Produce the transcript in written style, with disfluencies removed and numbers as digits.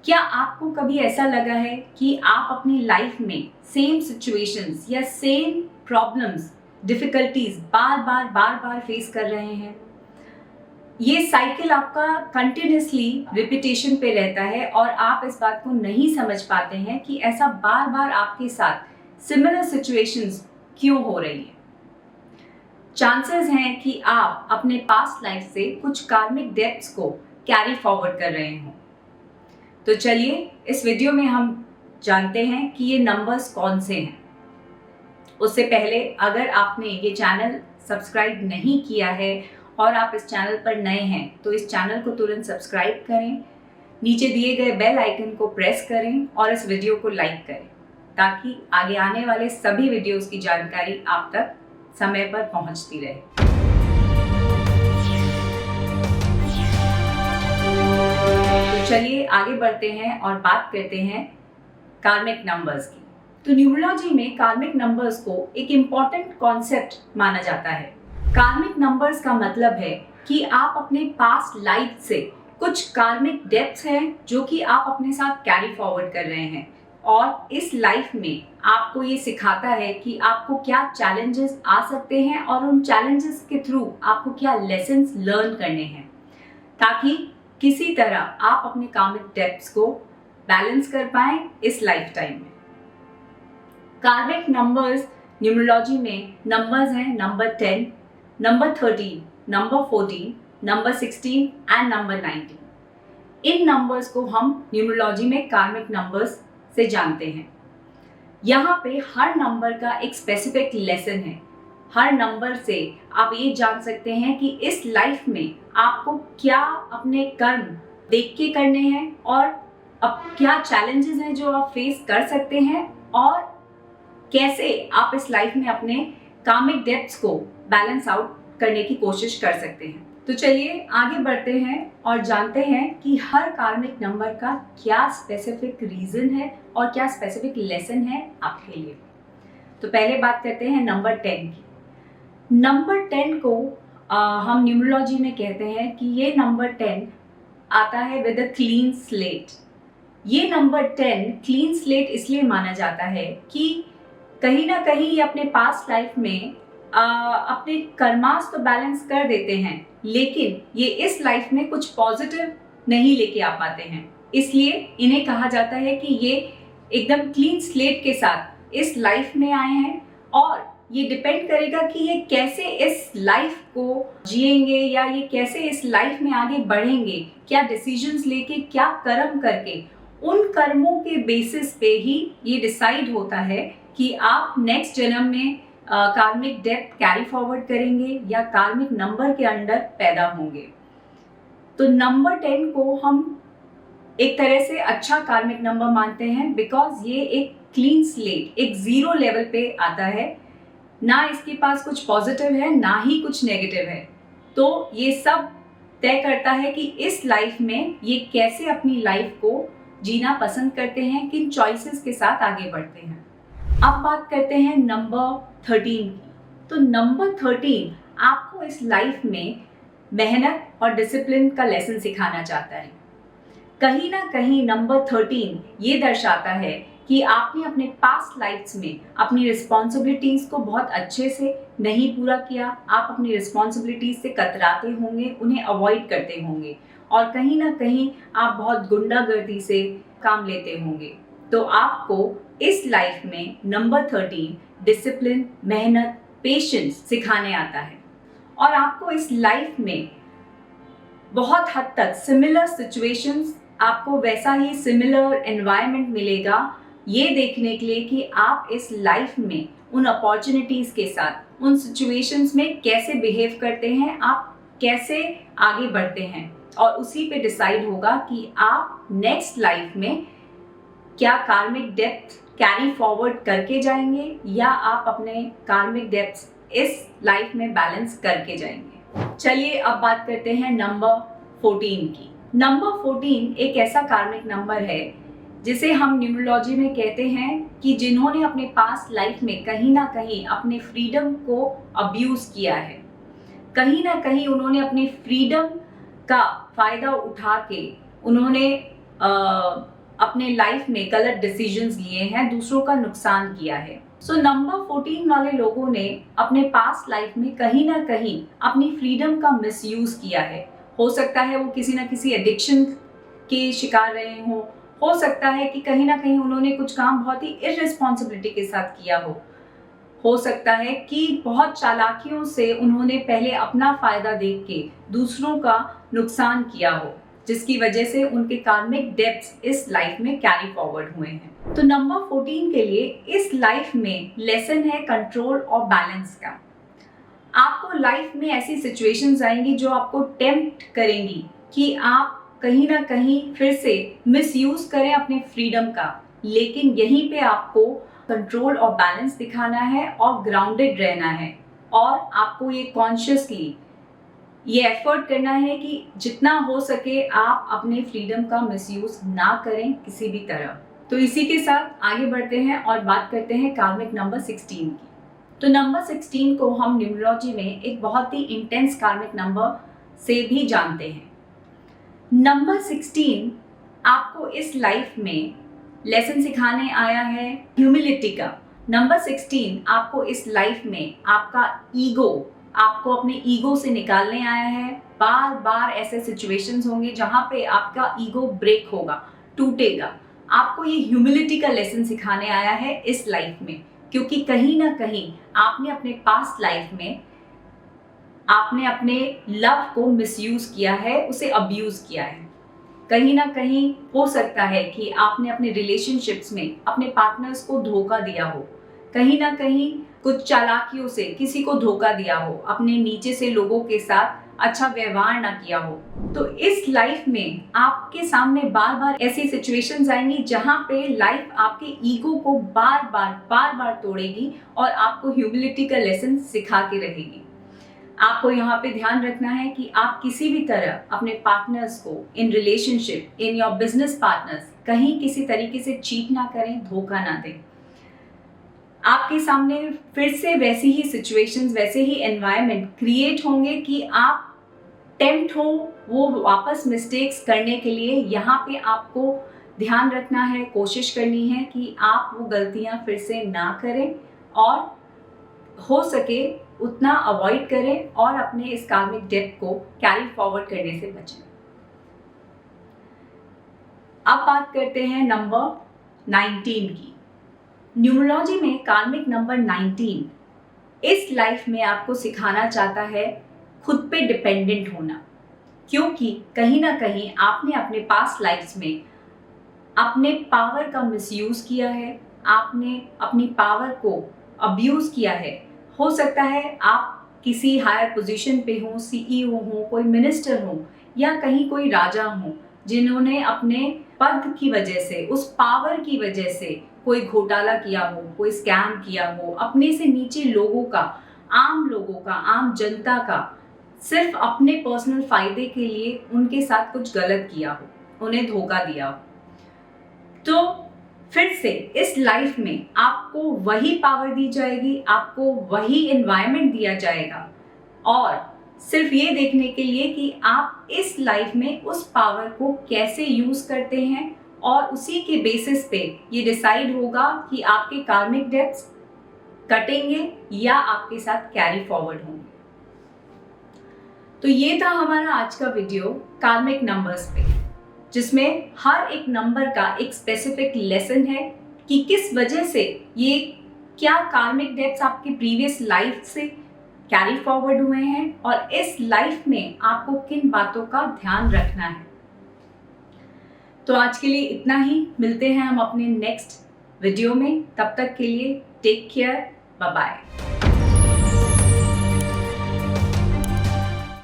क्या आपको कभी ऐसा लगा है कि आप अपनी लाइफ में सेम सिचुएशंस या सेम प्रॉब्लम्स, डिफिकल्टीज बार बार फेस कर रहे हैं? ये साइकिल आपका कंटिन्यूसली रिपीटेशन पे रहता है और आप इस बात को नहीं समझ पाते हैं कि ऐसा बार बार आपके साथ सिमिलर सिचुएशंस क्यों हो रही हैं। चांसेस हैं कि आप अपने पास्ट लाइफ से कुछ कार्मिक डेब्ट्स को कैरी फॉरवर्ड कर रहे हो। तो चलिए इस वीडियो में हम जानते हैं कि ये नंबर्स कौन से हैं। उससे पहले अगर आपने ये चैनल सब्सक्राइब नहीं किया है और आप इस चैनल पर नए हैं तो इस चैनल को तुरंत सब्सक्राइब करें, नीचे दिए गए बेल आइकन को प्रेस करें और इस वीडियो को लाइक करें ताकि आगे आने वाले सभी वीडियोस की जानकारी आप तक समय पर पहुंचती रहे। चलिए आगे बढ़ते हैं और बात करते हैं कार्मिक नंबर्स की। तो न्यूमरोलॉजी में कार्मिक नंबर्स को एक इम्पॉर्टेंट कॉन्सेप्ट माना जाता है। कार्मिक नंबर्स का मतलब है कि आप अपने पास्ट लाइफ से कुछ कार्मिक डेब्ट्स हैं जो कि आप अपने साथ कैरी फॉरवर्ड कर रहे हैं और इस लाइफ में आपको ये सिखाता है कि आपको क्या चैलेंजेस आ सकते हैं और उन चैलेंजेस के थ्रू आपको क्या लेसन्स लर्न करने हैं ताकि किसी तरह आप अपने कार्मिक डेब्ट्स को बैलेंस कर पाएं इस लाइफ टाइम में। कार्मिक नंबर्स न्यूमरोलॉजी में नंबर्स हैं number 10, number 13, number 14, number 16 and number 19। In numbers को हम न्यूमरोलॉजी में कार्मिक नंबर्स से जानते हैं। यहाँ पे हर नंबर का एक स्पेसिफिक लेसन है। हर नंबर से आप ये जान सकते हैं कि इस लाइफ में आपको क्या अपने कर्म देख के करने हैं और अब क्या चैलेंजेस हैं जो आप फेस कर सकते हैं और कैसे आप इस लाइफ में अपने कार्मिक डेब्ट्स को बैलेंस आउट करने की कोशिश कर सकते हैं। तो चलिए आगे बढ़ते हैं और जानते हैं कि हर कार्मिक नंबर का क्या स्पेसिफिक रीजन है और क्या स्पेसिफिक लेसन है आपके लिए। तो पहले बात करते हैं नंबर 10 की। नंबर 10 को हम न्यूमरोलॉजी में कहते हैं कि ये नंबर 10 आता है विद अ क्लीन स्लेट। ये नंबर 10 क्लीन स्लेट इसलिए माना जाता है कि कहीं ना कहीं ये अपने पास्ट लाइफ में अपने कर्मास तो बैलेंस कर देते हैं लेकिन ये इस लाइफ में कुछ पॉजिटिव नहीं लेके आ पाते हैं, इसलिए इन्हें कहा जाता है कि ये एकदम क्लीन स्लेट के साथ इस लाइफ में आए हैं और ये डिपेंड करेगा कि ये कैसे इस लाइफ को जिएंगे या ये कैसे इस लाइफ में आगे बढ़ेंगे, क्या डिसीजंस लेके, क्या कर्म करके। उन कर्मों के बेसिस पे ही ये डिसाइड होता है कि आप नेक्स्ट जन्म में कार्मिक डेब्ट कैरी फॉरवर्ड करेंगे या कार्मिक नंबर के अंडर पैदा होंगे। तो नंबर 10 को हम एक तरह से अच्छा कार्मिक नंबर मानते हैं बिकॉज ये एक क्लीन स्लेट, एक जीरो लेवल पे आता है, ना इसके पास कुछ पॉजिटिव है ना ही कुछ नेगेटिव है। तो ये सब तय करता है कि इस लाइफ में ये कैसे अपनी लाइफ को जीना पसंद करते हैं, किन चॉइसेस के साथ आगे बढ़ते हैं। अब बात करते हैं नंबर 13 की। तो नंबर 13 आपको इस लाइफ में मेहनत और डिसिप्लिन का लेसन सिखाना चाहता है। कहीं ना कहीं नंबर 13 ये दर्शाता है कि आपने अपने पास्ट लाइफ्स में अपनी रिस्पॉन्सिबिलिटीज को बहुत अच्छे से नहीं पूरा किया। आप अपनी रिस्पॉन्सिबिलिटीज से कतराते होंगे, उन्हें अवॉइड करते होंगे और कहीं ना कहीं आप बहुत गुंडागर्दी से काम लेते होंगे। तो आपको इस लाइफ में नंबर 13 डिसिप्लिन, मेहनत, पेशेंस सिखाने आता है और आपको इस लाइफ में बहुत हद तक सिमिलर सिचुएशंस, आपको वैसा ही सिमिलर एनवायरनमेंट मिलेगा ये देखने के लिए कि आप इस लाइफ में उन अपॉर्चुनिटीज के साथ, उन सिचुएशंस में कैसे बिहेव करते हैं, आप कैसे आगे बढ़ते हैं और उसी पे डिसाइड होगा कि आप नेक्स्ट लाइफ में क्या कार्मिक डेब्ट कैरी फॉरवर्ड करके जाएंगे या आप अपने कार्मिक डेब्ट्स इस लाइफ में बैलेंस करके जाएंगे। चलिए अब बात करते हैं नंबर 14 की। नंबर 14 एक ऐसा कार्मिक नंबर है जिसे हम न्यूमरोलॉजी में कहते हैं कि जिन्होंने अपने पास्ट लाइफ में कहीं ना कहीं अपने फ्रीडम को अब्यूज किया है, कहीं ना कहीं उन्होंने अपने फ्रीडम का फायदा उठा के उन्होंने अपने लाइफ में गलत डिसीजंस लिए हैं, दूसरों का नुकसान किया है। सो नंबर 14 वाले लोगों ने अपने पास्ट लाइफ में कहीं ना कहीं अपनी फ्रीडम का मिसयूज किया है। हो सकता है वो किसी ना किसी एडिक्शन के शिकार रहे हों, हो सकता है कि कहीं ना कहीं उन्होंने कुछ काम बहुत ही इररिस्पॉन्सिबिलिटी के साथ किया हो सकता है कि बहुत चालाकियों से उन्होंने पहले अपना फायदा देख के दूसरों का नुकसान किया हो, जिसकी वजह से उनके कार्मिक डेब्ट्स इस लाइफ में कैरी फॉरवर्ड हुए हैं। तो नंबर 14 के लिए इस लाइफ में लेसन है कंट्रोल और बैलेंस का। आपको लाइफ में ऐसी सिचुएशंस आएंगी जो आपको टेम्प्ट करेंगी कि आप कहीं ना कहीं फिर से मिसयूज करें अपने फ्रीडम का, लेकिन यहीं पे आपको कंट्रोल और बैलेंस दिखाना है और ग्राउंडेड रहना है, और आपको ये कॉन्शियसली ये एफर्ट करना है कि जितना हो सके आप अपने फ्रीडम का मिसयूज ना करें किसी भी तरह। तो इसी के साथ आगे बढ़ते हैं और बात करते हैं कार्मिक नंबर 16 की। तो नंबर 16 को हम न्यूमरोलॉजी में एक बहुत ही इंटेंस कार्मिक नंबर से भी जानते हैं। नंबर 16 आपको इस लाइफ में लेसन सिखाने आया है ह्यूमिलिटी का। नंबर 16 आपको इस लाइफ में आपका ईगो, आपको अपने ईगो से निकालने आया है। बार बार ऐसे सिचुएशंस होंगे जहां पे आपका ईगो ब्रेक होगा, टूटेगा। आपको ये ह्यूमिलिटी का लेसन सिखाने आया है इस लाइफ में, क्योंकि कहीं ना कहीं आपने अपने पास्ट लाइफ में आपने अपने लव को मिसयूज किया है, उसे अब्यूज किया है। कहीं ना कहीं हो सकता है कि आपने अपने रिलेशनशिप्स में अपने पार्टनर्स को धोखा दिया हो, कहीं ना कहीं कुछ चालाकियों से किसी को धोखा दिया हो, अपने नीचे से लोगों के साथ अच्छा व्यवहार ना किया हो। तो इस लाइफ में आपके सामने बार बार ऐसी सिचुएशंस आएंगी जहां पे लाइफ आपके ईगो को बार बार तोड़ेगी और आपको ह्यूमिलिटी का लेसन सिखा के रहेगी। आपको यहाँ पे ध्यान रखना है कि आप किसी भी तरह अपने पार्टनर्स को in relationship, in your business partners, कहीं किसी तरीके से चीट ना करें, धोखा ना दें। आपके सामने फिर से वैसी ही सिचुएशंस, वैसे ही एनवायरनमेंट क्रिएट होंगे कि आप टेम्प्ट हो वो वापस मिस्टेक्स करने के लिए। यहाँ पे आपको ध्यान रखना है, कोशिश करनी है कि आप वो गलतियाँ फिर से ना करें और हो सके उतना अवॉइड करें और अपने इस कार्मिक डेब्ट को कैरी फॉरवर्ड करने से बचें। अब बात करते हैं नंबर 19 की। न्यूमरोलॉजी में कार्मिक नंबर 19 इस लाइफ में आपको सिखाना चाहता है खुद पे डिपेंडेंट होना, क्योंकि कहीं ना कहीं आपने अपने पास्ट लाइफ्स में अपने पावर का मिसयूज किया है, आपने अपनी पावर को अब्यूज किया है। हो सकता है आप किसी हायर पोजीशन पे हो, सीईओ हो, कोई मिनिस्टर हो या कहीं कोई राजा हो, जिन्होंने अपने पद की वजह से, उस पावर की वजह से कोई घोटाला किया हो, कोई स्कैम किया हो, अपने से नीचे लोगों का, आम जनता का सिर्फ अपने पर्सनल फायदे के लिए उनके साथ कुछ गलत किया हो, उन्हें धोखा दिया हो। तो फिर से इस लाइफ में आपको वही पावर दी जाएगी, आपको वही एनवायरनमेंट दिया जाएगा, और सिर्फ ये देखने के लिए कि आप इस लाइफ में उस पावर को कैसे यूज करते हैं, और उसी के बेसिस पे ये डिसाइड होगा कि आपके कार्मिक डेब्ट्स कटेंगे या आपके साथ कैरी फॉरवर्ड होंगे। तो ये था हमारा आज का वीडियो कार्मिक नंबर्स पे, जिसमें हर एक नंबर का एक स्पेसिफिक लेसन है कि किस वजह से ये क्या कार्मिक डेब्ट्स आपके प्रीवियस लाइफ से कैरी फॉरवर्ड हुए हैं और इस लाइफ में आपको किन बातों का ध्यान रखना है। तो आज के लिए इतना ही, मिलते हैं हम अपने नेक्स्ट वीडियो में। तब तक के लिए टेक केयर, बाय बाय।